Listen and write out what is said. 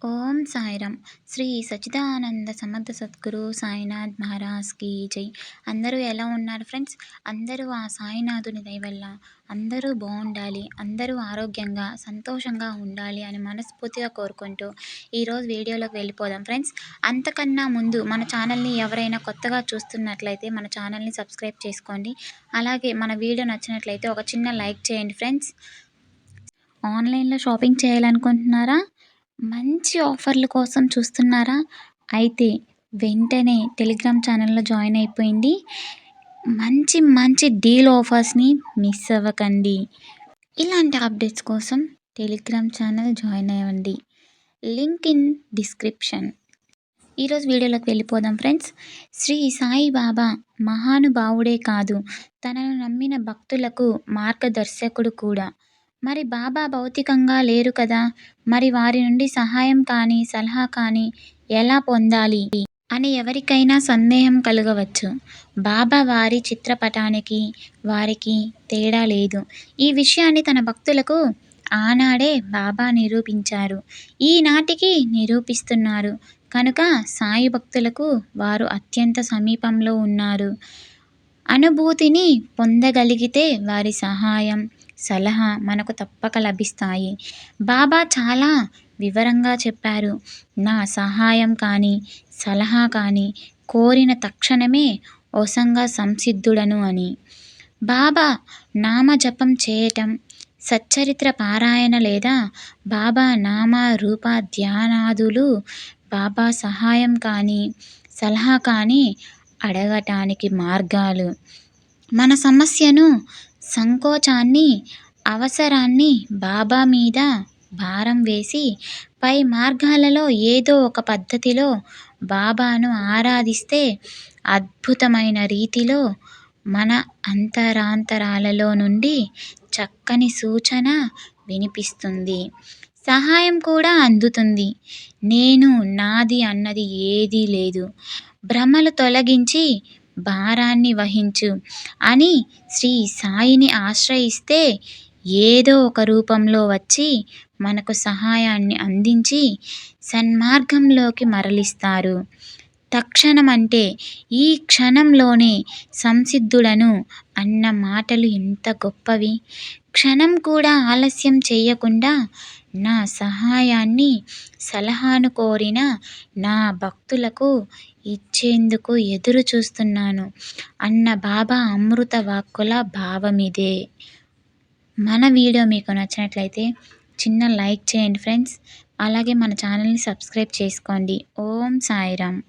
ఓం సాయిరామ్. శ్రీ సచ్చిదానంద సమర్థ సద్గురు సాయినాథ్ మహారాజ్కి జై. అందరూ ఎలా ఉన్నారు ఫ్రెండ్స్? అందరూ ఆ సాయినాథుని దయ వల్ల అందరూ బాగుండాలి, అందరూ ఆరోగ్యంగా సంతోషంగా ఉండాలి అని మనస్ఫూర్తిగా కోరుకుంటూ ఈరోజు వీడియోలోకి వెళ్ళిపోదాం ఫ్రెండ్స్. అంతకన్నా ముందు మన ఛానల్ని ఎవరైనా కొత్తగా చూస్తున్నట్లయితే మన ఛానల్ని సబ్స్క్రైబ్ చేసుకోండి. అలాగే మన వీడియో నచ్చినట్లయితే ఒక చిన్న లైక్ చేయండి ఫ్రెండ్స్. ఆన్లైన్లో షాపింగ్ చేయాలనుకుంటున్నారా? మంచి ఆఫర్ల కోసం చూస్తున్నారా? అయితే వెంటనే టెలిగ్రామ్ ఛానల్లో జాయిన్ అయిపోయింది. మంచి మంచి డీల్ ఆఫర్స్ని మిస్ అవ్వకండి. ఇలాంటి అప్డేట్స్ కోసం టెలిగ్రామ్ ఛానల్ జాయిన్ అవ్వండి. Link in description. ఈరోజు వీడియోలోకి వెళ్ళిపోదాం ఫ్రెండ్స్. శ్రీ సాయిబాబా మహానుభావుడే కాదు, తనను నమ్మిన భక్తులకు మార్గదర్శకుడు కూడా. మరి బాబా భౌతికంగా లేరు కదా, మరి వారి నుండి సహాయం కానీ సలహా కానీ ఎలా పొందాలి అని ఎవరికైనా సందేహం కలగవచ్చు. బాబా వారి చిత్రపటానికి వారికి తేడా లేదు. ఈ విషయాన్ని తన భక్తులకు ఆనాడే బాబా నిరూపించారు, ఈనాటికి నిరూపిస్తున్నారు. కనుక సాయి భక్తులకు వారు అత్యంత సమీపంలో ఉన్నారు. అనుభూతిని పొందగలిగితే వారి సహాయం సలహా మనకు తప్పక లభిస్తాయి. బాబా చాలా వివరంగా చెప్పారు, నా సహాయం కానీ సలహా కానీ కోరిన తక్షణమే వశంగా సంసిద్ధుడను అని. బాబా నామజపం చేయటం, సచ్చరిత్ర పారాయణ లేదా బాబా నామ రూప ధ్యానాదులు బాబా సహాయం కానీ సలహా కానీ అడగటానికి మార్గాలు. మన సమస్యను, సంకోచాన్ని, అవసరాన్ని బాబా మీద భారం వేసి పై మార్గాలలో ఏదో ఒక పద్ధతిలో బాబాను ఆరాధిస్తే అద్భుతమైన రీతిలో మన అంతరాంతరాలలో నుండి చక్కని సూచన వినిపిస్తుంది, సహాయం కూడా అందుతుంది. నేను నాది అన్నది ఏదీ లేదు, భ్రమలు తొలగించి భారాన్ని వహించు అని శ్రీ సాయిని ఆశ్రయిస్తే ఏదో ఒక రూపంలో వచ్చి మనకు సహాయాన్ని అందించి సన్మార్గంలోకి మరలిస్తారు. తక్షణం అంటే ఈ క్షణంలోనే సంసిద్ధుడను అన్న మాటలు ఎంత గొప్పవి. క్షణం కూడా ఆలస్యం చేయకుండా నా సహాయాన్ని సలహాను కోరిన నా భక్తులకు ఇచ్చేందుకు ఎదురు చూస్తున్నాను అన్న బాబా అమృత వాక్కుల భావమిదే. మన వీడియో మీకు నచ్చినట్లయితే చిన్న లైక్ చేయండి ఫ్రెండ్స్. అలాగే మన ఛానల్ని సబ్స్క్రైబ్ చేసుకోండి. ఓం సాయిరామ్.